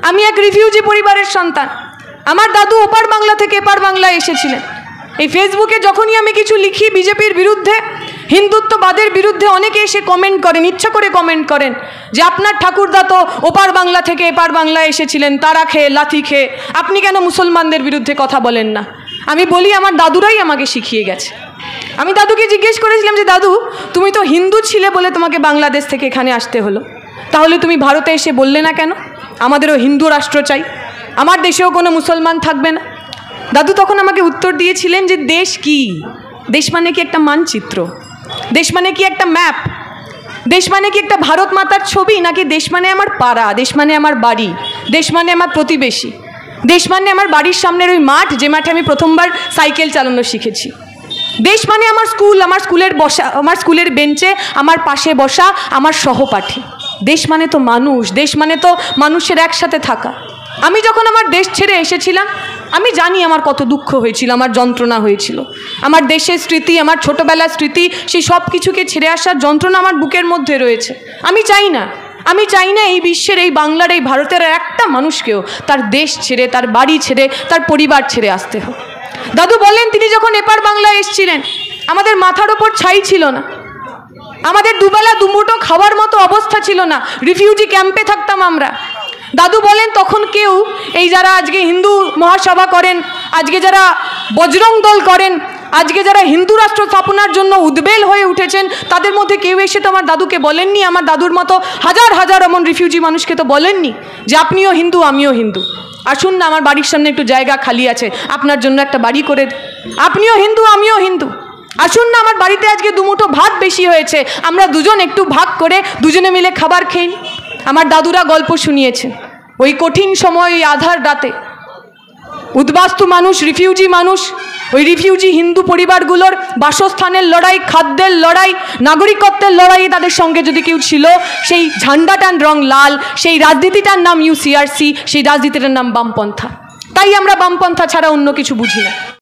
আমি এক রিফিউজি পরিবারের সন্তান। আমার দাদু ওপার বাংলা থেকে এপার বাংলায় এসেছিলেন। এই ফেসবুকে যখনই আমি কিছু লিখি বিজেপির বিরুদ্ধে, হিন্দুত্ববাদের বিরুদ্ধে, অনেকে এসে কমেন্ট করেন, ইচ্ছা করে কমেন্ট করেন যে আপনার ঠাকুরদা তো ওপার বাংলা থেকে এপার বাংলায় এসেছিলেন, তারা খেয়ে লাথি খেয়ে, আপনি কেন মুসলমানদের বিরুদ্ধে কথা বলেন না? আমি বলি আমার দাদুরাই আমাকে শিখিয়ে গেছে। আমি দাদুকে জিজ্ঞেস করেছিলাম যে দাদু, তুমি তো হিন্দু ছিলে বলে তোমাকে বাংলাদেশ থেকে এখানে আসতে হলো, তাহলে তুমি ভারতে এসে বললে না কেন আমাদেরও হিন্দু রাষ্ট্র চাই, আমার দেশেও কোনো মুসলমান থাকবে না? দাদু তখন আমাকে উত্তর দিয়েছিলেন যে দেশ কি? দেশ মানে কি একটা মানচিত্র? দেশ মানে কি একটা ম্যাপ? দেশ মানে কি একটা ভারত মাতার ছবি? নাকি দেশ মানে আমার পাড়া, দেশ মানে আমার বাড়ি, দেশ মানে আমার প্রতিবেশী, দেশ মানে আমার বাড়ির সামনের ওই মাঠ যে মাঠে আমি প্রথমবার সাইকেল চালানো শিখেছি? দেশ মানে আমার স্কুল, আমার স্কুলের বসা, আমার স্কুলের বেঞ্চে আমার পাশে বসা আমার সহপাঠী। দেশ মানে তো মানুষ, দেশ মানে তো মানুষের একসাথে থাকা। আমি যখন আমার দেশ ছেড়ে এসেছিলাম, আমি জানি আমার কত দুঃখ হয়েছিল, আমার যন্ত্রণা হয়েছিল। আমার দেশের স্মৃতি, আমার ছোটোবেলার স্মৃতি, সেই সব কিছুকে ছেড়ে আসার যন্ত্রণা আমার বুকের মধ্যে রয়েছে। আমি চাই না এই বিশ্বের, এই বাংলার, এই ভারতের একটা মানুষকেও তার দেশ ছেড়ে, তার বাড়ি ছেড়ে, তার পরিবার ছেড়ে আসতে হোক। দাদু বলেন তিনি যখন এপার বাংলায় এসেছিলেন, আমাদের মাথার ওপর ছাই ছিল না, আমাদের দুবেলা দুমুঠো খাওয়ার মতো অবস্থা ছিল না, রিফিউজি ক্যাম্পে থাকতাম আমরা। দাদু বলেন তখন কেউ, এই যারা আজকে হিন্দু মহাসভা করেন, আজকে যারা বজরং দল করেন, আজকে যারা হিন্দু রাষ্ট্র স্থাপনার জন্য উদ্বেল হয়ে উঠেছেন, তাদের মধ্যে কেউ এসে তো আমার দাদুকে বলেননি, আমার দাদুর মতো হাজার হাজার এমন রিফিউজি মানুষকে তো বলেননি যে আপনিও হিন্দু আমিও হিন্দু, আসুন না আমার বাড়ির সামনে একটু জায়গা খালি আছে, আপনার জন্য একটা বাড়ি করে, আপনিও হিন্দু আমিও হিন্দু, আসুন না আমার বাড়িতে আজকে দুমুঠো ভাত বেশি হয়েছে, আমরা দুজন একটু ভাগ করে দুজনে মিলে খাবার খেয়ে। আমার দাদুরা গল্প শুনিয়েছেন ওই কঠিন সময়, ওই আধার রাতে উদ্বাস্তু মানুষ, রিফিউজি মানুষ, ওই রিফিউজি হিন্দু পরিবারগুলোর বাসস্থানের লড়াই, খাদ্যের লড়াই, নাগরিকত্বের লড়াই, তাদের সঙ্গে যদি কেউ ছিল, সেই ঝান্ডাটার রং লাল, সেই রাজনীতিটার নাম ইউসিআরসি, সেই রাজনীতিটার নাম বামপন্থা। তাই আমরা বামপন্থা ছাড়া অন্য কিছু বুঝি না।